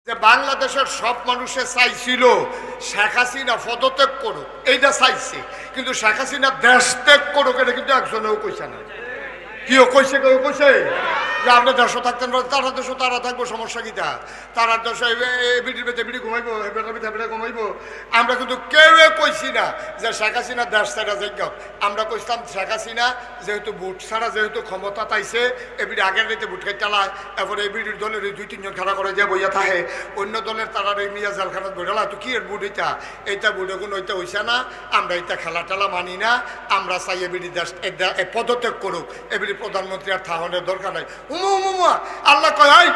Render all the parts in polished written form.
যে বাংলাদেশের সব মানুষে চাইছিল শেখ হাসিনা পদত্যাগ করুক, এইটা চাইছে, কিন্তু শেখ হাসিনা দেশ ত্যাগ করুক এটা কিন্তু একজনেও কইছে না। কেউ কইছে যে আপনার দেশও থাকতেন, তারা দেশও তারা থাকবো, সমস্যা কি তা? তারা দেশে বিড়ির বেঁধে বিড়ি ঘুমাইবো, হেবেটা ঘুমাইবো। আমরা কিন্তু কেউ কইছি না যে শেখ হাসিনা দেশ ছাড়া যোগ্য। আমরা কইতাম শেখ হাসিনা যেহেতু ভোট ছাড়া যেহেতু ক্ষমতা তাইছে, এবিডি আগের রেতে ভোট খাই চালায়, এরপরে এবিডির দলের 2-3 জন খেলা করে যে বইয়া থাকে, অন্য দলের তারা এই মিয়া জালখানাত বইলা তো কি এর ভোট এইটা ভোট এখন ওইটা হইছে না। আমরা এটা খেলা টেলা মানি না। আমরা চাই এবিডি দেশ পদত্যাগ করুক, এবিডি প্রধানমন্ত্রী আর থাহনের দরকার নাই। আল্লাহ কয়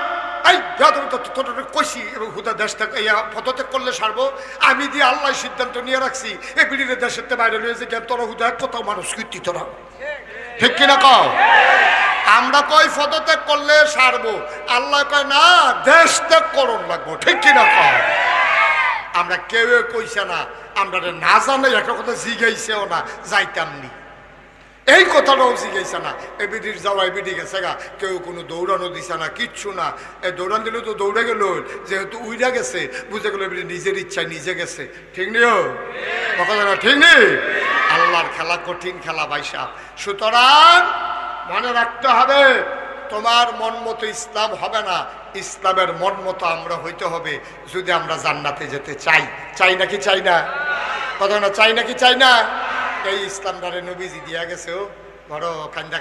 কইছি এবং হুদা দেশ থেকে পদত্যাগ করলে সারবো। আমি দিয়ে আল্লাহ সিদ্ধান্ত নিয়ে রাখছি এই বিড়ির দেশের বাইরে রয়েছে জ্ঞান তোরা হুদা কোথাও মানুষ কীর্তি তোরা, ঠিক কিনা কও? আমরা কই পদত্যাগ করলে সারবো, আল্লাহ কয় না দেশ ত্যাগ করুন লাগবো, ঠিক কিনা কও? আমরা কেউ কইছে না, আমরা না জানে একটা কথা জিগাইছেও না, যাইতাম নি এই কথাটাও জিজ্ঞাসা না। এবিডির যাওয়া এবিডি গেছে গা, কেউ কোনো দৌড়ানো দিছে না, কিচ্ছু না। এই দৌড়ান দিলে তো দৌড়ে গেল, যেহেতু উইরা গেছে বুঝে গেল এবিডি নিজের ইচ্ছায় নিজে গেছে, ঠিক নিও কথা না, ঠিক নেই? আল্লাহর খেলা কঠিন খেলা ভাইসা। সুতরাং মনে রাখতে হবে তোমার মন মতো ইসলাম হবে না, ইসলামের মন মতো আমরা হইতে হবে যদি আমরা জান্নাতে যেতে চাই। চাই নাকি চাই না? কথা না, চাই নাকি চাই না? এই ইসলামটারে নবীজি দিয়া গেছে, ও বড় কান্দা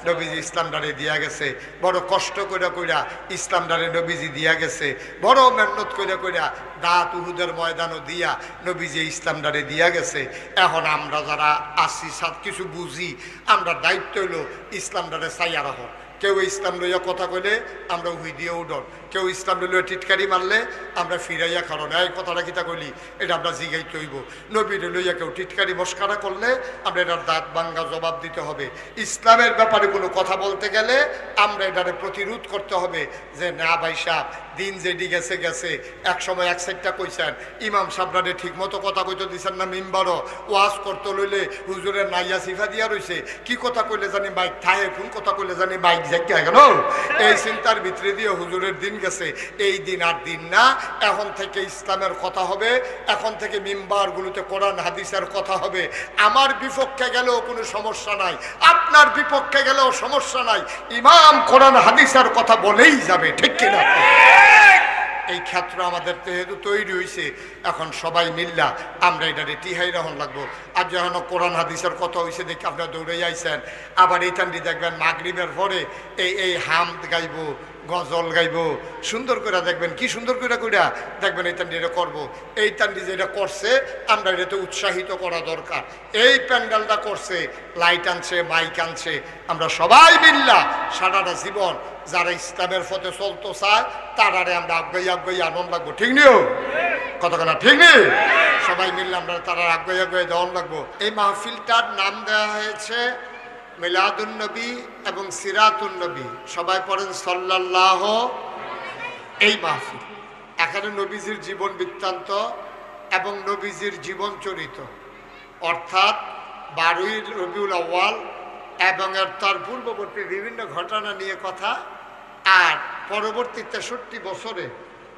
নবীজি ইসলামটারে দিয়া গেছে, বড় কষ্ট কইরা ইসলামটারে নবীজি দিয়া গেছে, বড় মেহনত কইরা দাঁত উহুদের ময়দানও দিয়া নবীজি ইসলামটারে দিয়া গেছে। এখন আমরা যারা আসি কিছু বুঝি, আমরা দায়িত্ব হইল ইসলামটারে চাইয়া রাখো। কেউ ইসলাম লইয়া কথা কইলে আমরা হুই দিয়ে উডন, কেউ ইসলাম লইয়া টিটকারি মারলে আমরা ফিরাইয়া কারণ এই কথাটা কিতা কইলি এটা আমরা জিগাইতে হইব। নবীর লইয়া কেউ টিটকারি মস্কারা করলে আমরা এটার দাঁত ভাঙ্গা জবাব দিতে হবে। ইসলামের ব্যাপারে কোনো কথা বলতে গেলে আমরা এটারে প্রতিরোধ করতে হবে যে না ভাই সাহেব, দিন যেটি গেছে গেছে। এক সময় এক সাইডটা কইছেন ইমাম সাহেবরা ঠিক মতো কথা কইতে দিচ্ছেন না, মিম্বারও ওয়াজ করতে লইলে হুজুরের নাইয়া সিফা দিয়া রয়েছে, কি কথা কইলে জানি বাইক থাহে, কোন কথা কইলে জানি বাইক গেল। এই চিন্তার ভিতরে দিয়ে হুজুরের দিন গেছে। এই দিন আর দিন না, এখন থেকে ইসলামের কথা হবে, এখন থেকে মিম্বারগুলোতে কোরআন হাদিসের কথা হবে। আমার বিপক্ষে গেলেও কোনো সমস্যা নাই, আপনার বিপক্ষে গেলেও সমস্যা নাই, ইমাম কোরআন হাদিসের কথা বলেই যাবে, ঠিক কিনা? এই ক্ষেত্র আমাদের যেহেতু তৈরি হয়েছে, এখন সবাই মিল্লা আমরা এটারে টিহাই রাখুন লাগবো। আর যখন কোরআন হাদিসের কথা হয়েছে দেখি আপনারা দৌড়ে আইছেন, আবার এই টান্ডি দেখবেন মাগরিবের পরে এই হামদ গাইব, গজল গাইব, সুন্দর করে দেখবেন, কি সুন্দর করে দেখবেন এই টান্ডি এটা করবো। এই টান্ডি যেটা করছে আমরা এটাতে উৎসাহিত করা দরকার। এই প্যান্ডেলটা করছে, লাইট আনছে, মাইক আনছে, আমরা সবাই মিল্লা সারাটা জীবন যারা ইসলামের পথে চলতে চায় তারারে আমরা আগাই আনন্দ লাগবো, ঠিক নিও কথা না, ঠিক নেই? সবাই মিললে আমরা তারা আগাই দেওয়ান লাগবো। এই মাহফিলটার নাম দেওয়া হয়েছে মিলাদুন নবী এবং সিরাতুন নবী। সবাই পড়েন সাল্লাল্লাহু। এই মাহফিল এখানে নবীজির জীবন বৃত্তান্ত এবং নবীজির জীবন চরিত, অর্থাৎ 12ই রবিউল আউয়াল এবং তার পূর্ববর্তী বিভিন্ন ঘটনা নিয়ে কথা, আর পরবর্তী 63 বছরে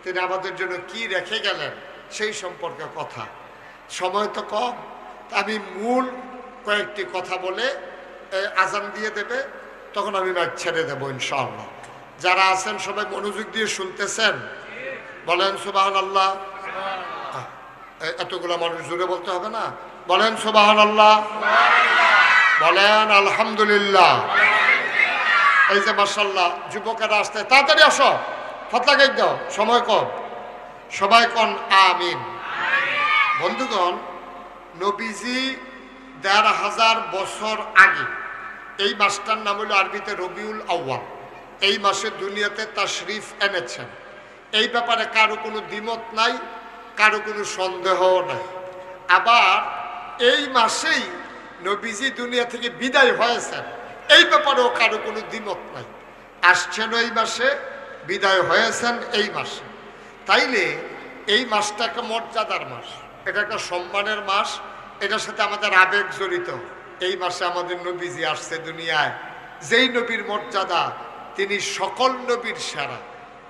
তিনি আমাদের জন্য কি রেখে গেলেন সেই সম্পর্কে কথা। সময় তো কম, আমি মূল কয়েকটি কথা বলে আজান দিয়ে দেবে, তখন আমি মাইক ছেড়ে দেবো ইনশাআল্লাহ। যারা আছেন সবাই মনোযোগ দিয়ে শুনতেছেন, বলেন সুবহানাল্লাহ। এতগুলো মানুষ জুড়ে বলতে হবে না, বলেন সুবহানাল্লাহ, বলেন আলহামদুলিল্লাহ। এই যে মাশাআল্লাহ যুবকেরা আসতে, তাড়াতাড়ি আসো, ফতলা গাই দাও, সময় কম, সবাই কন আমিন। বন্ধুগণ, নবীজি ১৫০০ বছর আগে, এই মাসটার নাম হলো আরবিতে রবিউল আউয়াল, এই মাসে দুনিয়াতে তাশরিফ এনেছেন। এই ব্যাপারে কারো কোনো দ্বিমত নাই, কারো কোনো সন্দেহও নাই। আবার এই মাসেই নবীজি দুনিয়া থেকে বিদায় হয়েছেন, এই ব্যাপারেও কারো কোনো দ্বিমত নাই। আসছেন এই মাসে, বিদায় হয়েছেন এই মাসে। তাইলে এই মাসটা একটা মর্যাদার মাস, এটা একটা সম্মানের মাস, এটার সাথে আমাদের আবেগ জড়িত। এই মাসে আমাদের নবীজি আসছে দুনিয়ায়, যেই নবীর মর্যাদা তিনি সকল নবীর সেরা।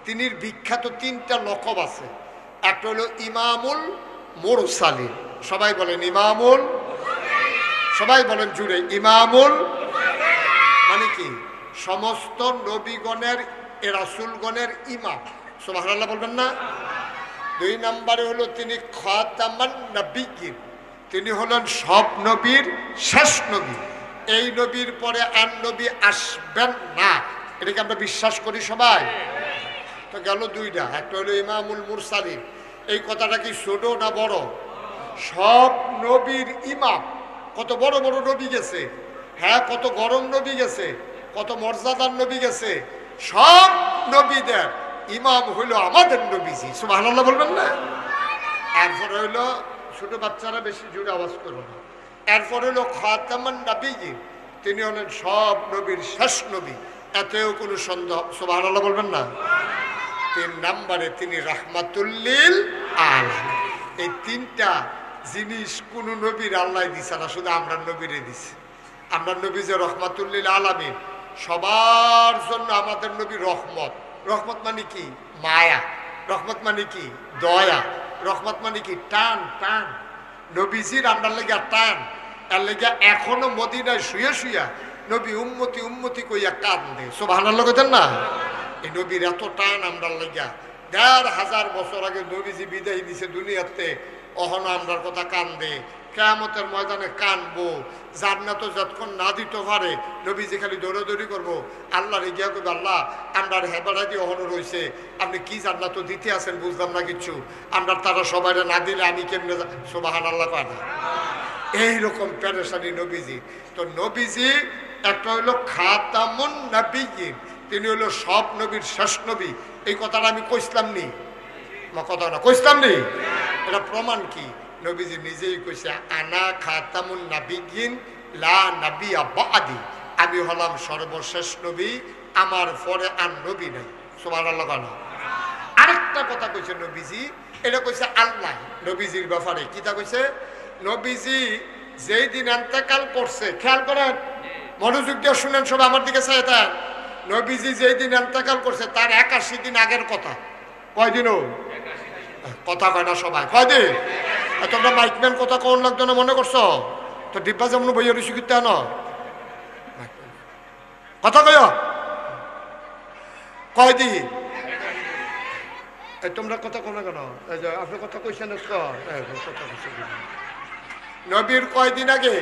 তিনির বিখ্যাত 3টা লকব আছে। একটা হলো ইমামুল মুরসালিন, সবাই বলেন ইমামুল, সবাই বলেন জুড়ে ইমামুল, মানে কি সমস্ত নবীগণের রাসূলগণের ইমাম, সুবহানাল্লাহ বলবেন না। 2 নম্বরে হলো তিনি খাতামান নবিয়্যিন, তিনি হলেন সব নবীর শেষ নবী, এই নবীর পরে আর নবী আসবেন না, এটাকে আমরা বিশ্বাস করি সবাই। তো গেল 2টা, একটা হলো ইমামুল মুরসালিন, এই কথাটা কি ছোট না বড়? সব নবীর ইমাম। কত বড় বড় নবী গেছে, হ্যাঁ কত গরম নবী গেছে, কত মর্যাদার নবী গেছে, সব নবীদের ইমাম হইল আমাদের নবীজি, সুবহানাল্লাহ বলবেন না। এরপরে হইলো ছোট বাচ্চারা বেশি জোরে আওয়াজ করো না, এরপর হইলো খাতামান নবিয়্যিন, তিনি হলেন সব নবীর শেষ নবী, এতেও কোনো সন্দেহ, সুবহানাল্লাহ বলবেন না। 3 নম্বরে তিনি রাহমাতুল লিল আলামিন। এই 3টা জিনিস কোন নবীর আল্লাহ দিছে না, শুধু আমরা নবীরে দিছে। আমরা নবী যে রাহমাতুল লিল আলামিন, সবার জন্য আমাদের নবী রহমত। রহমত মানে কি? মায়া। রহমত মানে কি? দয়া। রহমত মানে কি? টান টান। নবীজির আমরা লেগে টান, এর লেগে এখনো মদিনায় শুয়ে শুয়া নবী উম্মতি উম্মতি কইয়া কান্দে, সুবহানাল্লাহ কইতেন না। এই নবীর এত টান আমরা লেগা, 1500 বছর আগে নবীজি বিদায় দিছে দুনিয়াতে, অহনো আমরার কথা কান্দে, কিয়ামতের ময়দানে কানবো। জান্নাতও যতক্ষণ না দিতে পারে নবীজি খালি দৌড়াদৌড়ি করবো, আল্লাহরে গিয়া কইবে আল্লাহ আমরার হেবাড়া দিয়ে অহনো রয়েছে, আপনি কি জান্নাতও দিতে আছেন বুঝলাম না কিচ্ছু, আমরা তারা সবাই না দিলে আমি কেমনে, সুবহানাল্লাহ কয় না। এইরকম পেরেশানি নবীজি। তো নবীজি একটা হইলো খাতামুন নবিয়্যিন, তিনি হলো সব নবীর শেষ নবী। এই কথাটা আমি কইসলাম নি, কথা না কইসলাম নি, এটা প্রমাণ কি? নবীজি নিজেই কইছে আনা খাতামুন নবিয়্যিন লা নবিয়্যা বাদি, আমি হলাম সর্বশেষ নবী, আমার পরে আর নবী নাই, সুবহানাল্লাহ। আরেকটা কথা কইছে নবীজি, এটা কইছে আল্লাহ নবীজির ব্যাপারে। কিটা কইছে? নবীজি যেই দিন ইন্তেকাল করছে, খেয়াল করেন, মনোযোগ দিয়ে শুনেন সব, আমার দিকে চাই থাকেন। নবীজি যেই দিন ইন্তেকাল করছে তার 81 দিন আগের কথা। কয়দিন? কথা কয় না সবাই, কয়দিন? তোমরা মাইকম্যান কথা কোন লাগতো না মনে করছো? তো ডিব্বা যেমন বইয়ের শিখতে না কথা কয়, কয়দিন? তোমরা কথা কোন কেন? আপনি কথা কইছেন, নবীর কয়দিন আগে?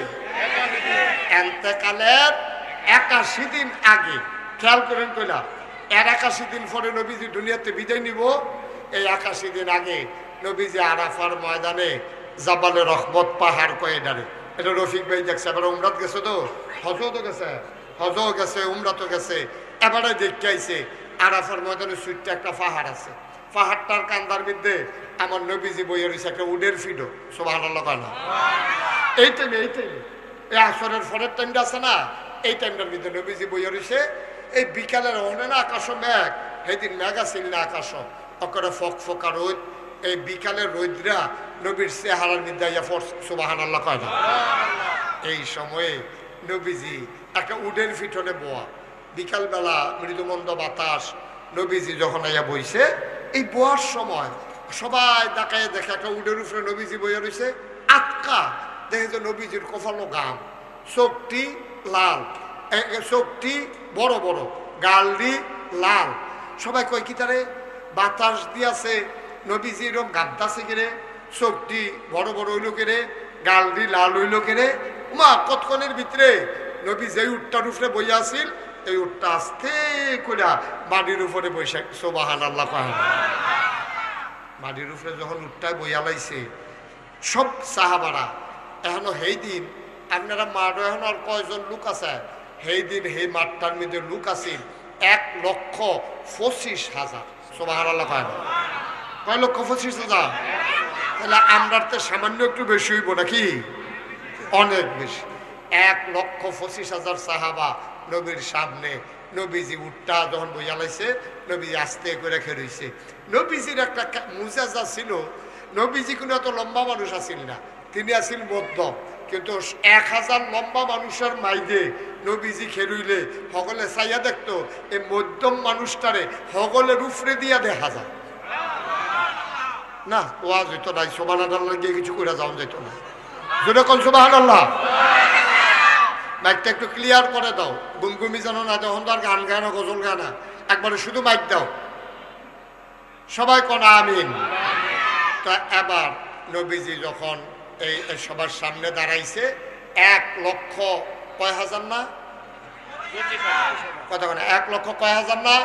ইন্তেকালের 81 দিন আগে। খেয়াল করেন কইলা, এর 81 দিন পরে নবীজি দুনিয়াতে বিদায় নিব। এই 81 দিন আগে নবীজি আরাফার ময়দানে জাবালে রহমত পাহাড় কয়ে দাঁড়ে। এটা রফিক ভাই দেখছে, এবার উমরাত গেছে, তো হজও তো গেছে, হজও গেছে, উমরাতও গেছে, এবারে দেখতে আইছে আরাফার ময়দানে ছোট্ট একটা পাহাড় আছে, পাহাড়টার কান্দার মধ্যে আমার নবীজি বইয়ে রয়েছে একটা উডের ফিডো, সুবহানাল্লাহ। এই টাইমে এই আসরের পরের টাইমটা আছে না, এই টাইমটার মধ্যে নবীজি বইয়ে রয়েছে। এই বিকালের ওখানে না আকাশ মেঘ, সেদিন মেঘ আসিল না আকাশ, অকরে ফক ফকা রোদ, এই বিকালের রোদরা নবীর চেহারার মধ্যে আইয়া পড়ছে, সুবহানাল্লাহ কয় না। এই সময়ে নবীজি একটা উডের ফিটনে বোয়া, বিকালবেলা মৃদুমন্দ বাতাস, নবীজি যখন আইয়া বইছে, এই বোয়ার সময় সবাই দেখায় দেখে একটা উডের উপরে নবীজি বইয়া রয়েছে, আটকা দেখে যে নবীজির কপালো গাম, চোখটি লাল, চোখটি বড় বড়, গালটি লাল। সবাই কয় কি তারে বাতাস দিয়াছে, নবীজি এরকম গামতাছে কেরে, চোখটি বড় বড় হইল কেরে, গালটি লাল হইল কেরে। মা কতক্ষণের ভিতরে নবী যেই উটটার উপরে বইয়া আসিল, এই উটটা আস্তে করে মাটির উপরে বসে, সুবহানাল্লাহ। মাটির উপরে যখন উটটায় বইয়া লাইছে, সব সাহাবারা এখনো সেই দিন, আপনারা মাঠ এখন আর কয়জন লোক আছে, সেই দিন সেই মাঠটার মধ্যে লোক আছিল 1,25,000, সুবহানাল্লাহ। কয় লক্ষ 25,000? তাহলে আমরা তো সামান্য একটু বেশি হইব নাকি? অনেক বেশি। 1,25,000 সাহাবা নবীর সামনে, নবীজি উটটা যখন বইয়া লাইছে, নবীজি আস্তে করে রেখে রয়েছে। নবীজির একটা মুজাজা ছিল, নবীজি কোনো এত লম্বা মানুষ আসিল না, তিনি আসিল মধ্যম, কিন্তু 1000 লম্বা মানুষের মাইদে নবীজি খেরুইলে হগলে চাইয়া দেখতো এই মধ্যম মানুষটারে হগলের উপরে দিয়া দেখা যায় না। ওয়াজ হইতো নাই, সুবহানাল্লাহ গিয়ে কিছু করে যাওয়া যেত না। যেরকম সুবহানাল্লাহ মাইকটা একটু ক্লিয়ার করে দাও, গুমগুমি জানো না, তখন তো আর গান গায় না, গজল গায় না, একবারে শুধু মাইক দাও, সবাই কোন আমিন। তা এবার নবীজি যখন এই সবার সামনে দাঁড়াইছে, 1 লক্ষ কয় হাজার না কথা বলে 1 লক্ষ কয় হাজার না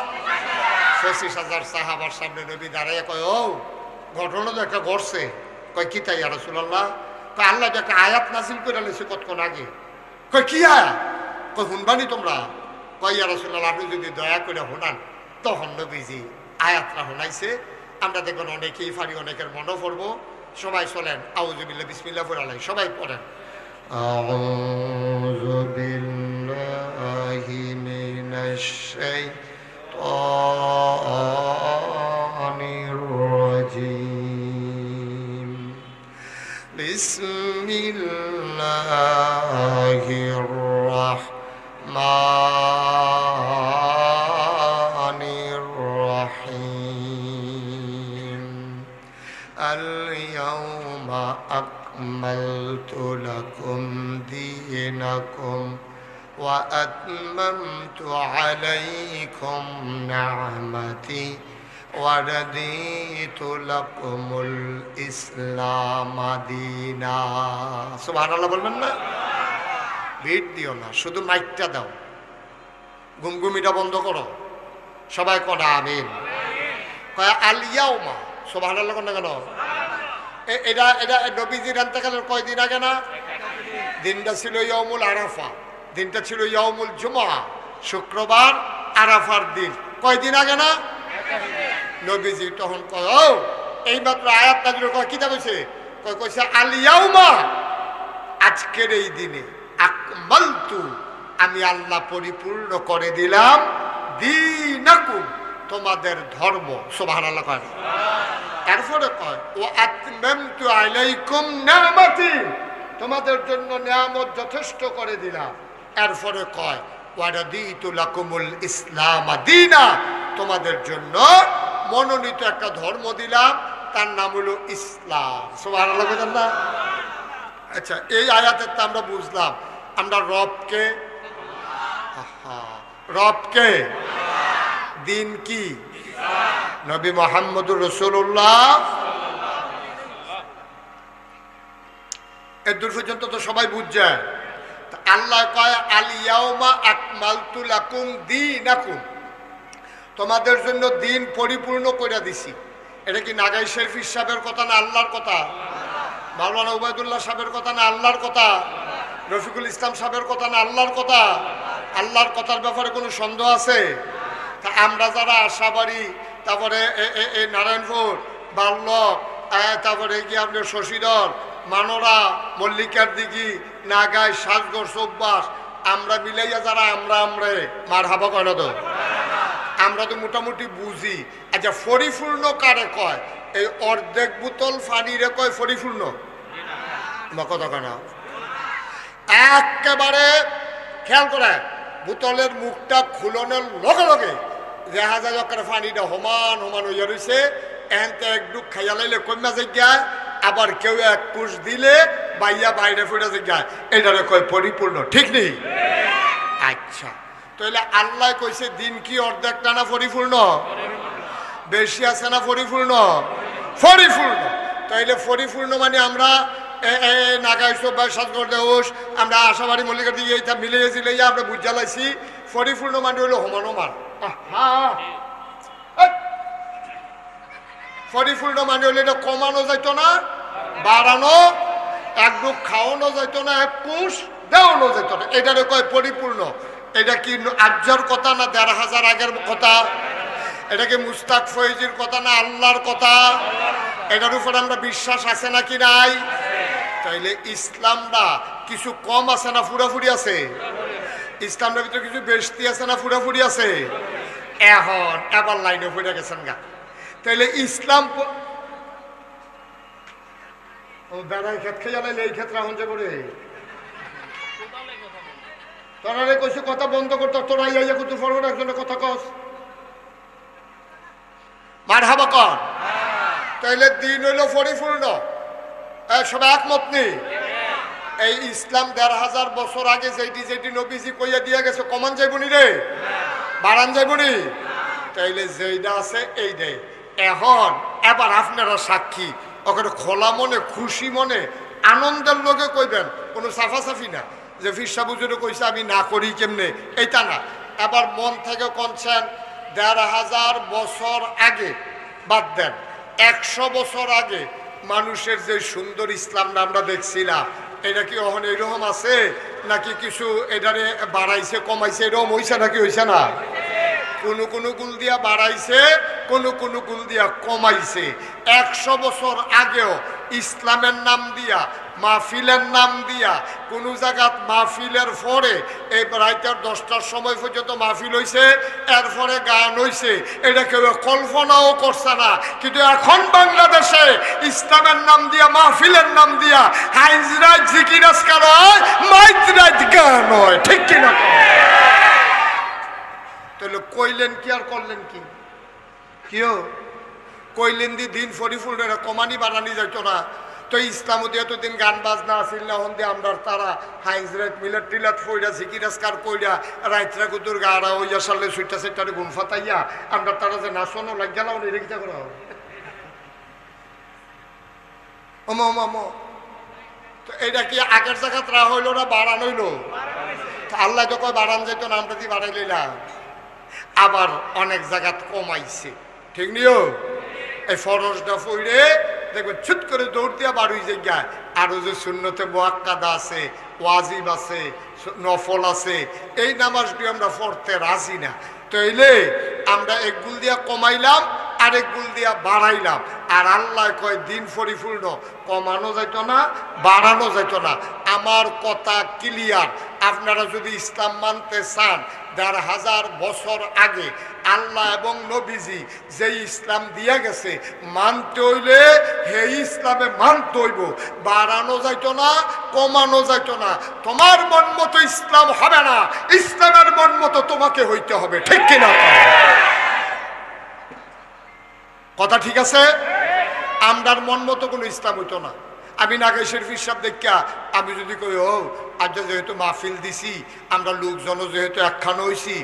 25,000 সাহাবার সামনে নবী দাঁড়াইয়া কয়, ও ঘটনা তো একটা ঘটছে। কয় কি তাই ইয়া রাসূলুল্লাহ? কয় আল্লাহ একটা আয়াত নাযিল করে লেছে কতক্ষণ আগে। কয় কি আয়াত? কয় শুনবানি তোমরা? কয় ইয়া রাসূলুল্লাহ আপনি যদি দয়া করে শোনান। তখন নবীজি আয়াতটা শোনাইছে। আমরা দেখবেন অনেকেই পারি, অনেকের মনে পড়বো। সবাই চলেন আউযু বিল্লাহি বিসমিল্লাহ পড়ে আলাই, সবাই পড়েন আউযু বিল্লাহি মিনাশ শাইতানির রাজীম বিসমিল্লাহির রাহমানির রাহিম আল-ইয়াওমা আকমালতু লাকুম দীনাকুম ওয়া আতমামতু আলাইকুম নি'মাতি ওয়া রাদিতু লাকুমুল ইসলাম দীনা। সুবহানাল্লাহ বলবেন না? ভিড় দিও না, শুধু মাইকটা দাও, গুমগুমিটা বন্ধ করো, সবাই কনা আমিন। কয় আল ইয়াউমা, সুবহানাল্লাহ কোন কেন? এটা এটা নবীজির ইন্তেকালের কয়দিন আগে না? দিনটা ছিল ইয়াউমুল আরাফা, দিনটা ছিল ইয়াউমুল জুমআ, শুক্রবার আরাফার দিন। কয়দিন আগে না? নবীজি তখন কয়, ও এইমাত্র আয়াত নাযিল কয় কি কইছে? কইছে আল ইয়াউমা, আজকের এই দিনে আকমালতু, আমি আল্লাহ পরিপূর্ণ করে দিলাম, দীনাকুম, তোমাদের ধর্ম। সুবহানাল্লাহ কয়। এরপরে কয় ও আতমামতু আলাইকুম নি'মাতি, তোমাদের জন্য নিয়ামত যথেষ্ট করে দিলাম। এরপরে কয় ওয়া রাদিতু লাকুমুল ইসলাম দীনা, তোমাদের জন্য মনোনীত একটা ধর্ম দিলাম, তার নাম হলো ইসলাম। সুবহানাল্লাহ বলেন না? আচ্ছা, এই আয়াতের তো আমরা বুঝলাম আমরা রবকে, রবকে, দিন কি? নবী মুহাম্মদুর রাসূলুল্লাহ। এর দূর পর্যন্ত তো সবাই বুঝছে। আল্লাহ কয় আল ইয়াউমা আকমালতু লাকুম দীনাকুম, তোমাদের জন্য দিন পরিপূর্ণ করে দিছি। এটা কি নাগাই শরীফ সাহেবের কথা না আল্লাহর কথা? মাওলানা উবাইদুল্লাহ সাহেবের কথা না আল্লাহর কথা? রফিকুল ইসলাম সাহেবের কথা না আল্লাহর কথা? আল্লাহর কথার ব্যাপারে কোনো সন্দেহ আছে? তা আমরা যারা আশাবাড়ি, তারপরে এই নারায়ণপুর, বাল্লক, তারপরে কি আপনার শশীধর, মানরা, মল্লিকার দিঘি, নাগাই, সাজগড়, চৌবাস, আমরা মিলাইয়া যারা আমরা মার হাবা কয় না তো? আমরা তো মোটামুটি বুঝি। আচ্ছা, পরিপূর্ণ কারে কয়? এই অর্ধেক বোতল পানিরে কয় পরিপূর্ণ? কথা কেনা একেবারে খেয়াল করে, বোতলের মুখটা খুলনের লগে লগে দেখা যায় পানিটা সমান সমান হইয়া রয়েছে। এনতে একটু খাইয়া লাইলে কমা জায়গায়, আবার কেউ এক কুশ দিলে বাইয়া বাইরে ফুটে জায়গায়, এটারে কয় পরিপূর্ণ। ঠিক নেই? আচ্ছা, তাহলে আল্লাহ কইছে দিন কি অর্ধেকটা না পরিপূর্ণ? বেশি আছে না পরিপূর্ণ? পরিপূর্ণ। তাইলে পরিপূর্ণ মানে আমরা নাগাই সবাই সাজগড় দেউস, আমরা আশাবাড়ি মল্লিকার দিকে এইটা মিলিয়েছি লইয়া আমরা বুঝা লাইছি। পরিপূর্ণ মানে হলো সমান সমান। পরিপূর্ণ মানে হলো এটা কমানো যাইতো না, বাড়ানো, একটু খাওয়ানো যাইতো না, এক কুশ দেওয়ানো যেত না, এটারে কয় পরিপূর্ণ। এটা কি আর্যর কথা না ১৫০০ আগের কথা? এটা কি মুস্তাক ফয়েজির কথা না আল্লাহর কথা? এটার উপর আমরা বিশ্বাস আছে নাকি নাই? তাইলে ইসলামটা কিছু কম আছে না পুরাপুরি আছে? ইসলামের ভিতরে কিছু বেশি আছে না পুরাপুরি আছে? এখন এবার লাইনে পড়ে গেছেন গা। তাইলে ইসলাম বেড়াই ক্ষেত খেয়ে জানাইলে এই ক্ষেত্রে এখন যে করে তোরা কইছে কথা বন্ধ করতে, তোরা ইয়া কিন্তু ফরওয়ার্ড একজনের কথা কস মারহাবা কর। তাইলে দিন হইল পরিপূর্ণ, সবাই একমত নেই? এই ইসলাম ১৫০০ বছর আগে যেটি যেটি নবীজি কইয়া দিয়া গেছে কমান যাইবনি রে, বাড়ান যাইবনি। তাইলে যেইটা আছে এই দেয় এখন। এবার আপনারা সাক্ষী, ওখানে খোলা মনে খুশি মনে আনন্দের লোকে কইবেন, কোনো সাফাসাফি না যে ফিরসা বুজুরে কইছে আমি না করি কেমনে, এইটা না। এবার মন থেকে কনছেন ১৫০০ বছর আগে বাদ দেন, ১০০ বছর আগে মানুষের যে সুন্দর ইসলামটা আমরা দেখছিলাম, এটা কি এখন এইরকম আছে নাকি কিছু এটারে বাড়াইছে কমাইছে, এরকম হইছে নাকি হইছে না? কোনো কোনো গুল দিয়া বাড়াইছে, কোনো কোনো গুল দিয়া কমাইছে। ১০০ বছর আগেও ইসলামের নাম দিয়া মাহফিলের নাম দিয়া কোনো জায়গাত মাহফিলের পরে এই রাইতের 10টার সময় পর্যন্ত মাহফিল হয়েছে, এরপরে গান হয়েছে, এটা কেউ কল্পনাও করছে না। কিন্তু এখন বাংলাদেশে ইসলামের নাম দিয়া মাহফিলের নাম দিয়া হাইজরাত জিকির আজকার হয়, মাইজরাত গান হয়, ঠিক কিনা? তাহলে কইলেন কি আর করলেন কি? কিও কইলেন দি দিন পরিপূর্ণ কমানি বানানি যাইতো না তো। ইসলাম দিয়ে এতদিন গান বাজনা আসিল না, হন দিয়ে আমরা তারা হাইজরাত মিলাদ টিলাত ফইরা জিকির আজকার কইরা রাইতরা কুতুর গাড়া হইয়া সারলে সুইটা সেটারে গুণ ফাতাইয়া আমরা তারা যে নাচনও লাগিয়া লাও নি রেখিতা করা তো এটা কি আগের জায়গাত রা হইল না বাড়ান হইল? আল্লাহ তো কয় বাড়ান যাইতো না, আমরা দিয়ে বাড়াই লইলাম। আবার অনেক জায়গাত কমাইছে, ঠিক নিও? এই ফরজটা ফইরে দেখবে ছুট করে দৌড় দিয়া বাড়ি জায়গায় আরো যে সুন্নতে মুআক্কাদা আছে, ওয়াজিব আছে, নফল আছে, এই নামাজগুলো আমরা পড়তে রাজি না। তো এইলে আমরা এক গুল দিয়া কমাইলাম, আরেক গুল দিয়া বাড়াইলাম। আর আল্লাহ কয় দিন পরিপূর্ণ, কমানো যাইত না, বাড়ানো যাইত না। আমার কথা ক্লিয়ার। আপনারা যদি ইসলাম মানতে চান, ১৫০০ বছর আগে আল্লাহ এবং নবীজি যে ইসলাম দিয়া গেছে মানতে হইলে হে ইসলামে মানতে হইব, বাড়ানো যাইত না, কমানো যাইত না। তোমার মন মতো ইসলাম হবে না, ইসলামের মন মতো তোমাকে হইতে হবে, ঠিক কিনা? কথা ঠিক আছে? আমরার মন মতো কোনো ইসলাম হইতো না। আমি নাগেশের ফিরসাব দেখা আমি যদি কই ও আজ যেহেতু মাহফিল দিছি, আমরা লোকজন যেহেতু একখান হইছি,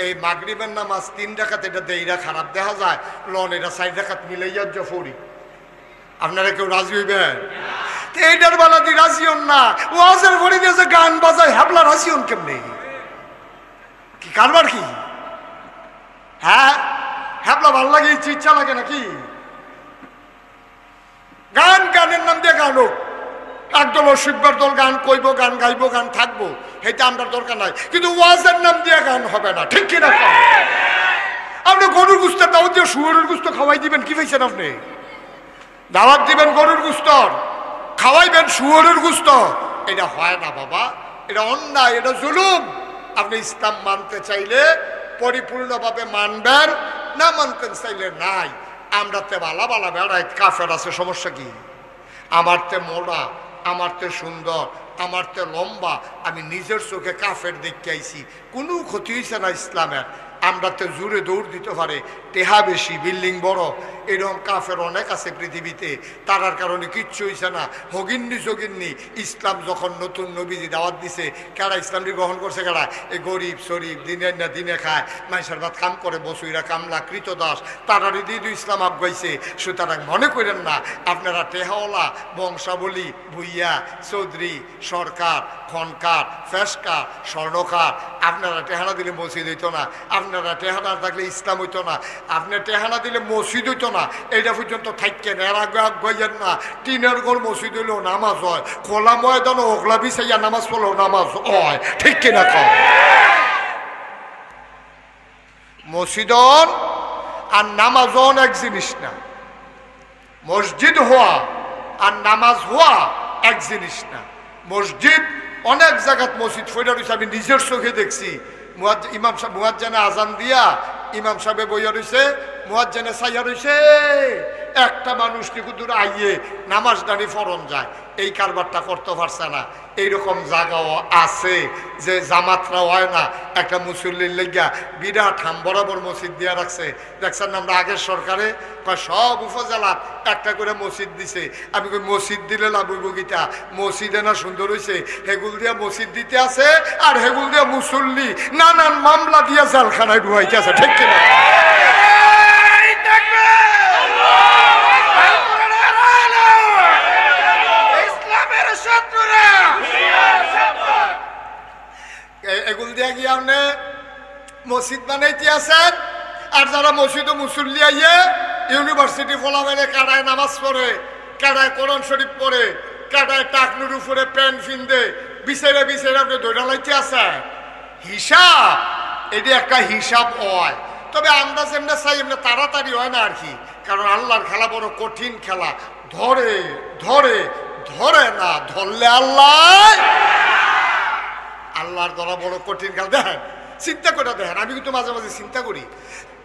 এই মাগরিবের নামাজ ৩ রাকাত এটা দেইরা খারাপ দেখা যায়, লন এটা ৪ রাকাত মিলাইয়া ফরি, আপনারা কেউ রাজি হইবেন? এইটার বেলা দি রাজি হন না। ওয়াজের ভরি দিয়ে যে গান বাজায় হাবলা রাজি হন কেমনে? কি কারবার কি? হ্যাঁ হ্যাবলা ভাল লাগে, ইচ্ছা লাগে নাকি? গান গানের নাম দিয়ে গান হোক, একদল অসুখবার দল গান কইব, গান গাইব, গান থাকবো, এটা আমরা দরকার নাই। কিন্তু ওয়াজের নাম দিয়ে গান হবে না, ঠিক কিনা? আপনি গরুর গুস্তের দাওয়াত দিয়ে শুয়োরের গুস্ত খাওয়াই দিবেন, কি পাইছেন? আপনি দাওয়াত দিবেন গরুর গুস্তর, খাওয়াইবেন শুয়োরের গুস্ত, এটা হয় না বাবা, এটা অন্যায়, এটা জুলুম। আপনি ইসলাম মানতে চাইলে পরিপূর্ণভাবে মানবেন, না মানতে চাইলে নাই। আমরা তে বালা বালা বেড়াই, কাফের আছে, সমস্যা কি? আমার তে মোড়া, আমার তে সুন্দর, আমার তে লম্বা, আমি নিজের চোখে কাফের দেখতে আইছি, কোনো ক্ষতি হয়েছে না ইসলামের। আমরা তো জুড়ে দৌড় দিতে পারে, টেহা বেশি, বিল্ডিং বড়, এরকম কাফের অনেক আছে পৃথিবীতে, তারার কারণে কিচ্ছু হয়েছে না। হগিন্নি সগিন্নি ইসলাম যখন নতুন নবীজি দাওয়াত দিছে, কারা ইসলামটি গ্রহণ করছে? কারা? এই গরিব শরীফ দিনে না দিনে খায়, মানুষের ভাত কাম করে, বসুইরা কামলা কৃতদাস, তারারই দিদু ইসলাম আগাইছে। সুতরাং মনে করেন না আপনারা টেহাওয়ালা বংশাবলী, ভুইয়া, চৌধুরী, সরকার, খনকার, ফেসকার, স্বর্ণকার, আপনারা টেহানা দিলে মসজিদ হইতো না, আপনারা টেহানা থাকলে ইসলাম হইতো না, আপনার টেহানা দিলে মসজিদ হইতো না। এইটা পর্যন্ত থাকেন, এর আগে আগাইয়েন না। টিনের ঘর মসজিদ হইলেও নামাজ হয়, খোলা ময়দান ওগলা বিছাইয়া নামাজ পড়লেও নামাজ হয়, ঠিক কিনা? কম মসজিদন আর নামাজন এক জিনিস না। মসজিদ হওয়া আর নামাজ হওয়া এক জিনিস না। মসজিদ অনেক জায়গাত মসজিদ ফইরা রয়েছে, আমি নিজের চোখে দেখছি। ইমাম সাহেব মুয়াজ্জিনে আজান দিয়া ইমাম সাহেবে বইয়া রয়েছে, মুয়াজ্জিনে চাইয়া রয়েছে, একটা মানুষ নিকুদুর আইয়ে নামাজ দাঁড়ি ফরন যায়, এই কারবারটা করতে পারছে না। এইরকম জায়গাও আছে যে জামাতরা হয় না, একটা মুসল্লির লেগিয়া বিরাট হাম বরাবর মসজিদ দিয়া রাখছে। দেখছেন আমরা আগের সরকারে সব উপজেলার একটা করে মসজিদ দিছে। আমি কই মসজিদ দিলে লাভ হইব গীতা, মসজিদে না সুন্দর হয়েছে, হেগুল দিয়া মসজিদ দিতে আছে আর হেগুল দিয়া মুসল্লি নানান মামলা দিয়া জালখানায় ঢুয়াইতে আছে, ঠিক কিনা? এগুল দিয়া গিয়ে আপনি মসজিদ বানাইতে আছেন, আর যারা মসজিদ ও মুসল্লি আইয়ে ইউনিভার্সিটি ফলাফেলে কাটায় নামাজ পড়ে, কাটায় কোরআন শরীফ পড়ে, কাটায় টাকনুর উপরে প্যান্ট ফিন্দে বিছাইরা বিছাইরা আপনি দৌড়া লাইতে আছেন। হিসাব এটি একটা হিসাব হয়, তবে আমরা যেমনি চাই এমনি তাড়াতাড়ি হয় না আর কি। কারণ আল্লাহর খেলা বড় কঠিন খেলা, ধরে ধরে ধরে না ধরলে আল্লাহর ধরা বড় কঠিন খেলা। দেখেন, চিন্তা করে দেখেন, আমি কিন্তু মাঝে মাঝে চিন্তা করি,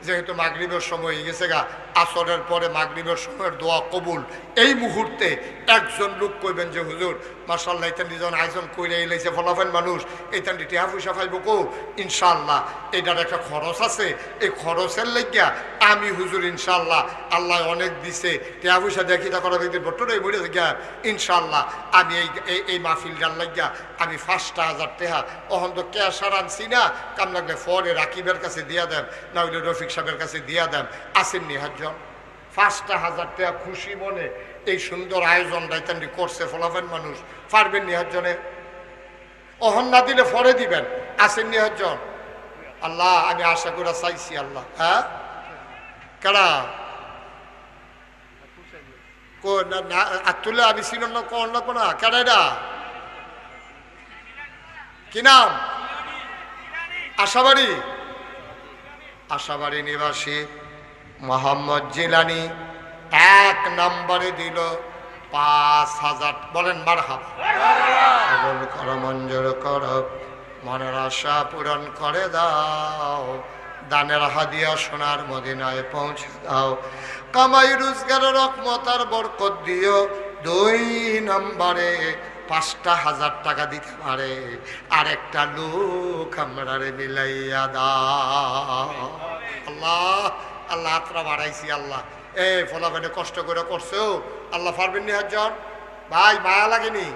যেহেতু মাগরিবের সময় হয়ে গেছে গা, আসরের পরে মাগরিবের সময়ের দোয়া কবুল। এই মুহূর্তে একজন লোক কইবেন যে হুজুর মাশাআল্লাহ এটা নিজন আয়োজন করে এলাইছে ফলাফল মানুষ, এইটা টিয়া পয়সা পাইব কো? ইনশাআল্লাহ এটার একটা খরচ আছে, এই খরচের লাগিয়া আমি হুজুর ইনশাআল্লাহ আল্লাহ অনেক দিছে, টিয়া পয়সা দেখি তা করা ব্যক্তির বটরে বলে গিয়া ইনশাআল্লাহ আমি এই মাহফিলটার লাগিয়া আমি 5,000 টাকা অহন তো ক্যাশার আনছি না, কাম লাগলে ফরে রাকিবের কাছে দিয়া দেন, না হইলে রফিক সাহেবের কাছে দিয়া দেন। আসেননি হাজজন 5,000 টাকা খুশি মনে এই সুন্দর আয়োজন দায়িত্ব করছে ফলাফেন মানুষ, পারবেন নি হাজজনে? অহন না দিলে ফরে দিবেন। আসেননি হাজজন? আল্লাহ আমি আশা করে চাইছি আল্লাহ। হ্যাঁ কেডা তুলে আমি ছিল না কন লাগবো না, কেডা কি নাম? আশাবাড়ি, আশাবাড়ি নিবাসী মোহাম্মদ জিলানি 1 নম্বরে দিল 5,000। বলেন মারহাবা। কবুল করো, মঞ্জুর করো, মনের আশা পূরণ করে দাও, দানের হাদিয়া সোনার মদিনায় পৌঁছে দাও, কামাই রোজগারের রহমত আর বরকত দিও। 2 নম্বরে 5,000 টাকা দিতে পারে আর একটা লোক আমরা মিলাইয়া দাও। আল্লাহ আল্লাহ হাতরা বাড়াইছি আল্লাহ। ফলাফলে কষ্ট করে করছো আল্লাহ, পারবেন নি হাজজন? ভাই মায়া লাগেনি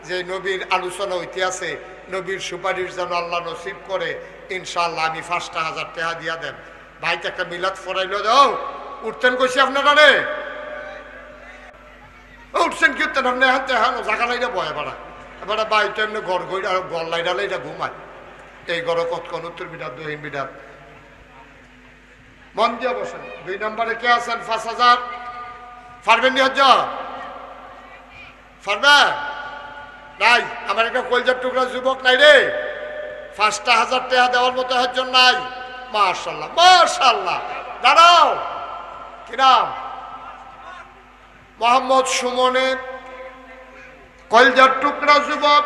যে নবীর আলোচনা হইতে আছে, নবীর সুপারিশ যেন আল্লাহ নসিব করে। ইনশাআল্লাহ আমি 5,000 টাকা দিয়া দেন। ভাইতে একটা মিলাদ ফরাইল দাও। উঠতেন কইছি আপনারা রে, উঠছেন কি উঠতেন আপনি? হাতে হানো জাগা লাইটা বয় বাড়া এবার বাইটা এমনি ঘর ঘর আর গল লাইটা লাইটা ঘুমায়। এই ঘর কতক্ষণ উত্তর বিরাট দক্ষিণ বিরাট মন দিয়ে বসেন। 2 নম্বরে কে আছেন? 5,000 পারবেন নি হজ্জ? পারবে নাই? আমার একটা কলজার টুকরা যুবক নাই রে, 5,000 টাকা দেওয়ার মতো হজ্জন নাই। মাশাআল্লাহ মাশাআল্লাহ। দাঁড়াও, কি নাম? মোহাম্মদ সুমনের কলজার টুকরা যুবক,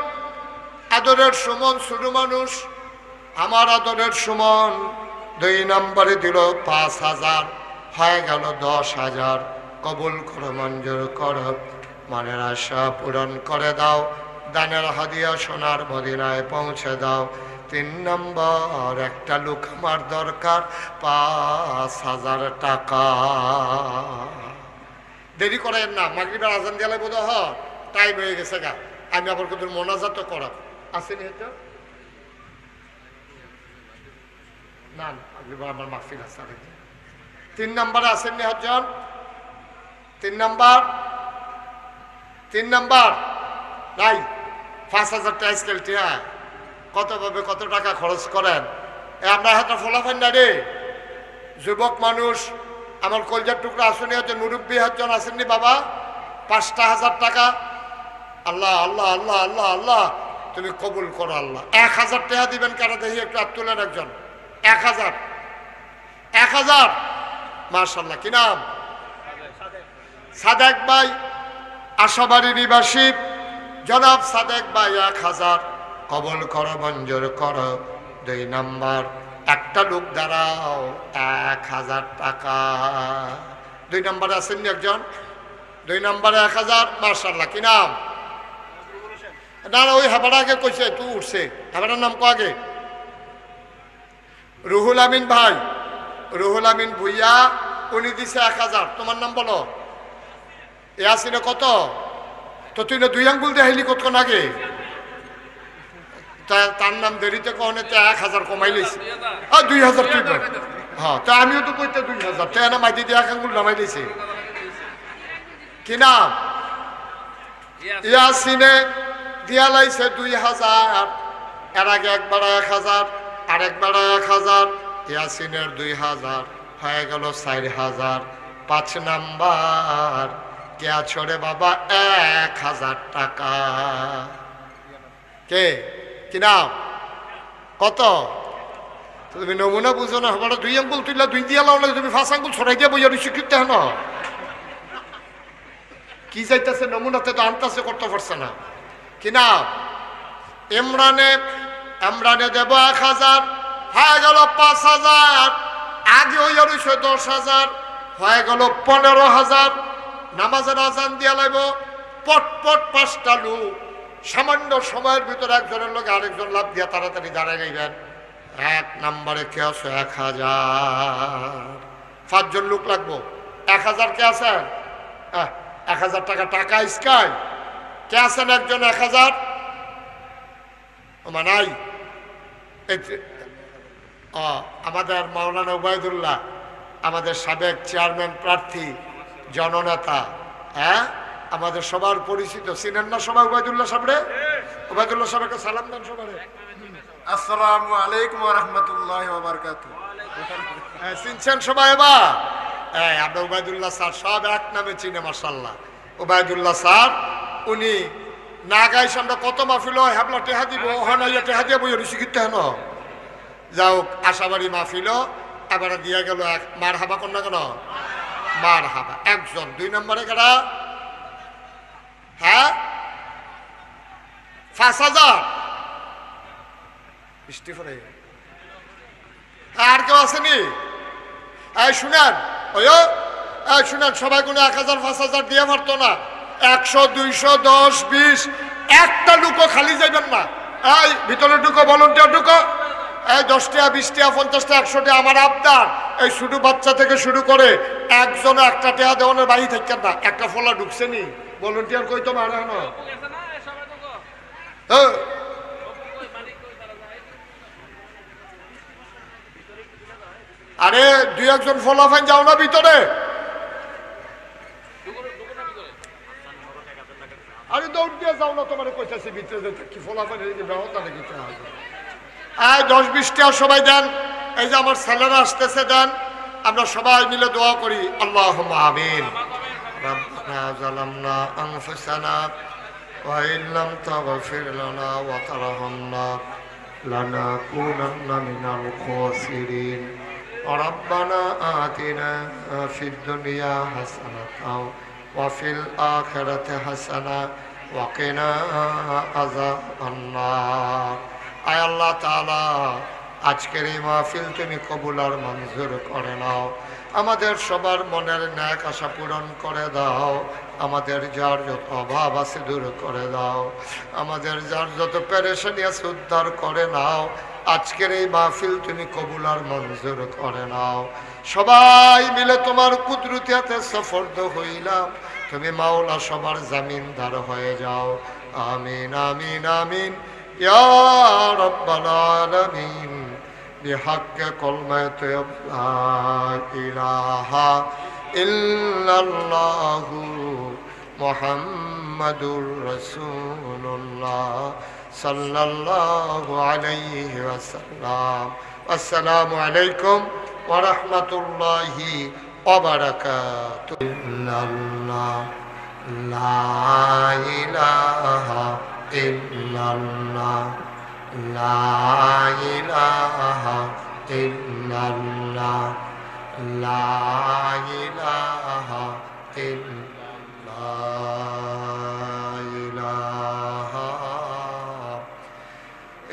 আদরের সুমন, ছোট মানুষ, আমার আদরের সুমন 2 নম্বরে দিল 5,000, হয়ে গেল 10,000। কবুল করো, মঞ্জুর করো, মনের আশা পূরণ করে দাও, দানের হাদিয়া সোনার মদিনায় পৌঁছে দাও। 3 নম্বর একটা লোক আমার দরকার, 5,000 টাকা। দেরি করেন না, মাগরিবের আজান দিলে বোধ হয় টাইম হয়ে গেছে গা। আমি আবার কত মোনাজাত করা আসেনি হয়তো না, আমার মাহফিল আছে। 3 নম্বরে আসেননি হজ্জন? 3 নম্বর নাই। 5,000 টাকা স্কেল টিয়া কত ভাবে কত টাকা খরচ করেন? আপনার হাতে ফলাফল না রে, যুবক মানুষ আমার কলজার টুকরা আসেনি হচ্ছে, মুরব্বী হজ্জন আসেননি বাবা? 5,000 টাকা। আল্লাহ আল্লাহ আল্লাহ আল্লাহ আল্লাহ তুমি কবুল করো আল্লাহ। 1,000 টাকা দিবেন কারা দেখি একটু হাত তোলেন একজন। 1,000 মাশাআল্লাহ। কি নাম? সাদেক ভাই, আশাবাড়ি নিবাসী জনাব সাদেক ভাই 1,000 কবুল করো, মঞ্জুর করো। 2 নম্বর একটা লোক দাঁড়াও, 1,000 টাকা। 2 নম্বরে আসেননি একজন? 2 নম্বরে 1000। মাশাআল্লাহ, কি নাম? না না, ওই হাবাটা আগে কইছে, তুই উঠছে। হাবাটার নাম কো আগে? রুহুল আমিন ভাই, রুহুল আমিন ভুইয়া, উনি দিছে 1000। তোমার নাম বলো। ইয়াসিনে কত? তো তুই না 2 আঙ্গুল দিয়ে হেলি কতক্ষণ আগে? তার নাম দেরিতে কখনো 1000 কমাই লইছে। 2000 তুই বল। হ্যাঁ, তো আমিও তো কইতে 2000, তো এনে মাইদি দিয়ে 1 আঙ্গুল নামাই লইছে। কি নাম? ইয়াসিনে দিয়া লাইছে 2000। এর আগে একবার 1000, আরেকবার 1000। ইয়াসিনের 2000 হয়ে গেল 4000। 5 নাম্বার কে ছড়ে বাবা 1000 টাকা। কে? কি নাম? কত? তুমি নমুনা বুঝো না। হবার 2 আঙ্গুল তুইলা 2 দিয়া লাও, তুমি 5 আঙ্গুল ছড়াই দিয়া বইয়া শিক্ষিত হেন কি চাইতেছে? নমুনাতে তো আনতাছে, করতে পারছে না। কি নাম? ইমরানে দেব 1000, হয়ে গেল 5000। আগে ওই 10,000 হয়ে গেল 15,000। নামাজের আজান দিয়া লাগব, পটপট 5টা লোক সামান্য সময়ের ভিতরে একজনের লোক আরেকজন লাভ দিয়া তাড়াতাড়ি দাঁড়ায় যাইবেন। 1 নম্বরে কে আছে? 1000। 5 জন লোক লাগবো। 1000 কে আছেন? 1000 টাকা টাকা স্কাই কে আছেন? একজন 1000 নাই। আমাদের মাওলানা উবায়দুল্লাহ, আমাদের সাবেক চেয়ারম্যান প্রার্থী, জননেতা, হ্যাঁ, আমাদের সবার পরিচিত। চিনেন না সবাই উবায়দুল্লাহ সাহেবরে? উবায়দুল্লাহ সাহেবকে সালাম দেন সবারে। আসসালামু আলাইকুম ওয়া রাহমাতুল্লাহি ওয়া বারাকাতুহু। চিনছেন সবাই? এবার আমরা উবায়দুল্লাহ স্যার সব এক নামে চিনে, মাশাআল্লাহ। উবায়দুল্লাহ স্যার উনি না গাইছে আমরা কত মাহফিল হয়, হাবলা টেহা দিব, হনাইয়া টেহা দিয়ে বই শিখিতে হেন। যাও, আশাবাড়ি মাহফিল এবারে দিয়া গেল। মার হাবা কর না কেন? মার হাবা একজন। 2 নম্বরে কারা? হ্যাঁ, 5000। বৃষ্টি পড়ে। আর কেউ আসেনি? শুনেন, শুনেন, সবাই কোনো 1000 5000 দিয়ে পারতো না। 100 200 10 20 একটা লুকো খালি যাইবেন না। এই ভিতরে ঢুকো, ভলান্টিয়ার ঢুকো। এই 10 টাকা 20 টাকা 50 টাকা 100 টাকা আমার আবদার। এই ছোট বাচ্চা থেকে শুরু করে একজন 1 টাকা দেওয়ানোর বাড়ি থাকেন না। একটা ফলা ঢুকছে নি, ভলান্টিয়ার কই তো মারে না। আরে 2 একজন ফলাফাইন যাও না ভিতরে। আরে দৌড় দিয়ে যাও না, তোমার কইতাছি ভিতরে কি ফলাফাইন ব্যবস্থা দেখিতে হবে। 10 20 টাকা সবাই দেন। এই যে আমার ছেলেরা আসতেছে, দেন। আমরা সবাই মিলে দোয়া করি। আল্লাহুম্মা আমিন। রাব্বানা যালামনা আনফুসানা ওয়া ইন লাম তাগফির লানা ওয়া তারহামনা লানাকুনান্না মিনাল খাসিরিন। রাব্বানা আতিনা ফিদ দুনিয়া হাসানাতাও ওয়া ফিল আখিরাতি হাসানা ওয়া কিনা আযাবান নার। আয় আল্লাহ তাআলা, আজকের এই মাহফিল তুমি কবুল আর মঞ্জুর করে নাও। আমাদের সবার মনের ন্যাক আশা পূরণ করে দাও। আমাদের যার যত অভাব আছে দূর করে দাও। আমাদের যার যত পেরেশানি আছে উদ্ধার করে নাও। আজকের এই মাহফিল তুমি কবুল আর মঞ্জুর করে নাও। সবাই মিলে তোমার কুদরতি হাতে সফরদ হইলাম। তুমি মাওলা সবার জামিনদার হয়ে যাও। আমিন আমিন আমিন ইয়া রাব্বাল আলামিন। بحق كلمة لا إله إلا الله محمد رسول الله صلى الله عليه وسلم. السلام عليكم ورحمة الله وبركاته. إلا الله لا إله إلا الله لا إله إلا الله لا إله إلا الله إله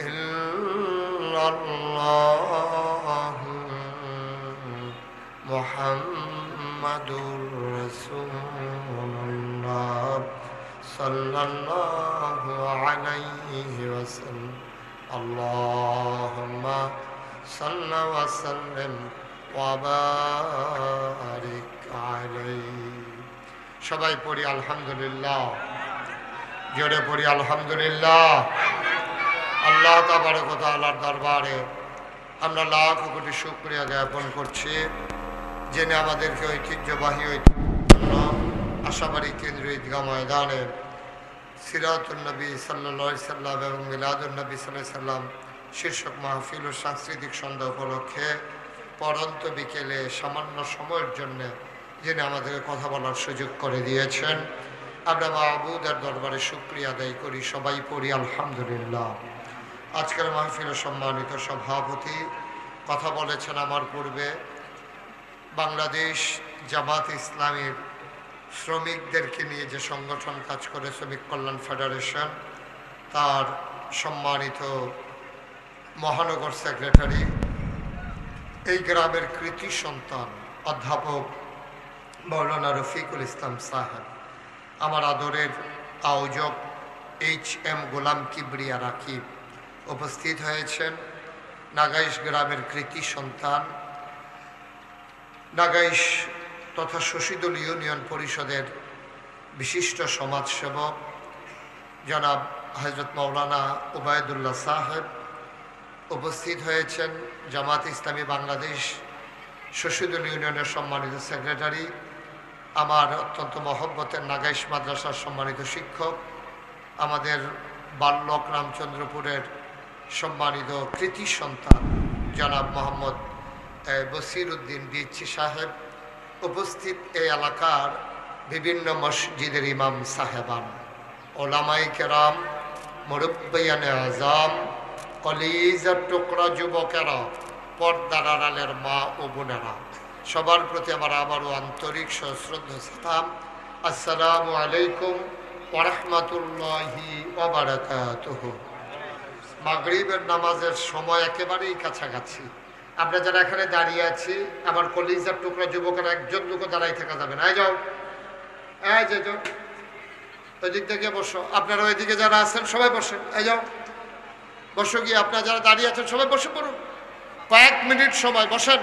إلا الله محمد সাল্লাল্লাহু আলাইহি ওয়াসাল্লাম। আল্লাহুম্মা সাল্লি ওয়া সাল্লিম ওয়া বারিক আলাইহি। সবাই পড়ি আলহামদুলিল্লাহ, জোরে পড়ি আলহামদুলিল্লাহ। আল্লাহ তাবারক ওয়া তাআলার দরবারে আমরা লাখ কোটি শুকরিয়া জ্ঞাপন করছি, যিনি আমাদেরকে ঐতিহ্যবাহী আশাবাড়ি কেন্দ্রীয় ঈদগাহ ময়দানে সিরাতুন নবী সাল্লাল্লাহু আলাইহি সাল্লাম এবং মিলাদুন নবী সাল্লাল্লাহু আলাইহি সাল্লাম শীর্ষক মাহফিল ও সাংস্কৃতিক সন্ধ্যা উপলক্ষে পরন্ত বিকেলে সামান্য সময়ের জন্য যিনি আমাদেরকে কথা বলার সুযোগ করে দিয়েছেন, আমরা মাহবুদের দরবারে শুকরিয়া আদায় করি। সবাই পড়ি আলহামদুলিল্লাহ। আজকের মাহফিলের সম্মানিত সভাপতি কথা বলেছেন আমার পূর্বে, বাংলাদেশ জামাত ইসলামীর শ্রমিকদেরকে নিয়ে যে সংগঠন কাজ করে শ্রমিক কল্যাণ ফেডারেশন, তার সম্মানিত মহানগর সেক্রেটারি, এই গ্রামের কৃতি সন্তান অধ্যাপক মৌলানা রফিকুল ইসলাম সাহেব, আমার আদরের আয়োজক HM গোলাম কিবরিয়া রাকিব উপস্থিত হয়েছেন, নাগাইশ গ্রামের কৃতি সন্তান, নাগাইশ তথা শশীদুল ইউনিয়ন পরিষদের বিশিষ্ট সমাজসেবক জনাব হযরত মাওলানা ওবায়দুল্লাহ সাহেব উপস্থিত হয়েছেন, জামাত ইসলামী বাংলাদেশ শশীদুল ইউনিয়নের সম্মানিত সেক্রেটারি, আমার অত্যন্ত মহব্বতের নাগাইশ মাদ্রাসার সম্মানিত শিক্ষক, আমাদের বাল্যক রামচন্দ্রপুরের সম্মানিত কৃতি সন্তান জনাব মোহাম্মদ বসির উদ্দিন বিএচি সাহেব, উপস্থিত এই এলাকার বিভিন্ন মসজিদের ইমাম সাহেবান, ওলামাই কেরাম, মুরব্বিয়ানে আজম, কলিজার টুকরা যুবকেরা, পর্দার আড়ালের মা ও বোনেরা, সবার প্রতি আমার আবারও আন্তরিক সশ্রদ্ধ সালাম। আসসালামু আলাইকুম ওয়া রাহমাতুল্লাহি ওয়া বারাকাতুহু। মাগরিবের নামাজের সময় একেবারেই কাছাকাছি। আমরা যারা এখানে দাঁড়িয়ে আছি, আমার কলিজার টুকরা যুবকেরা একজন লোকও দাঁড়াই থাকা যাবে না। এই যাও, এই যে যাও, ওই দিক থেকে বসো। আপনারা ওইদিকে যারা আছেন সবাই বসেন। এই যাও, বসো গিয়ে। আপনারা যারা দাঁড়িয়ে আছেন সবাই বসে পড়ুন, কয়েক মিনিট সময় বসেন,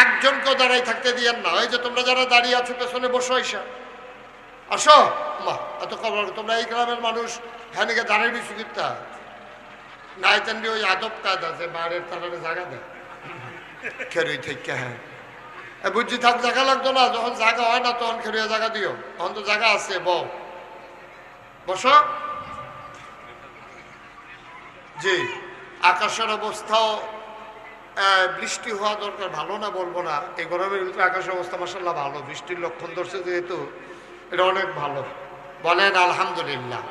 একজনকেও দাঁড়াই থাকতে দিয়েন না। ওই যে তোমরা যারা দাঁড়িয়ে আছো পেছনে বসো, এসা আসো। মা এত খবর, তোমরা এই গ্রামের মানুষ হ্যাঁ দাঁড়িয়ে দিচ্ছি কিতা নাই তেমনি ওই আদব কায়দা যে বাইরের তারা জায়গা দেয় খেরুই থেকে। হ্যাঁ বুঝছি, থাক জায়গা লাগতো না, যখন জায়গা হয় না তখন খেরুয়া জায়গা দিও, তখন তো জায়গা আছে। বসো। জি, আকাশের অবস্থাও বৃষ্টি হওয়া দরকার, ভালো না বলবো না। এই গরমের ভিতরে আকাশের অবস্থা মাশাআল্লাহ ভালো, বৃষ্টির লক্ষণ ধরছে যেহেতু এটা অনেক ভালো। বলেন আলহামদুলিল্লাহ।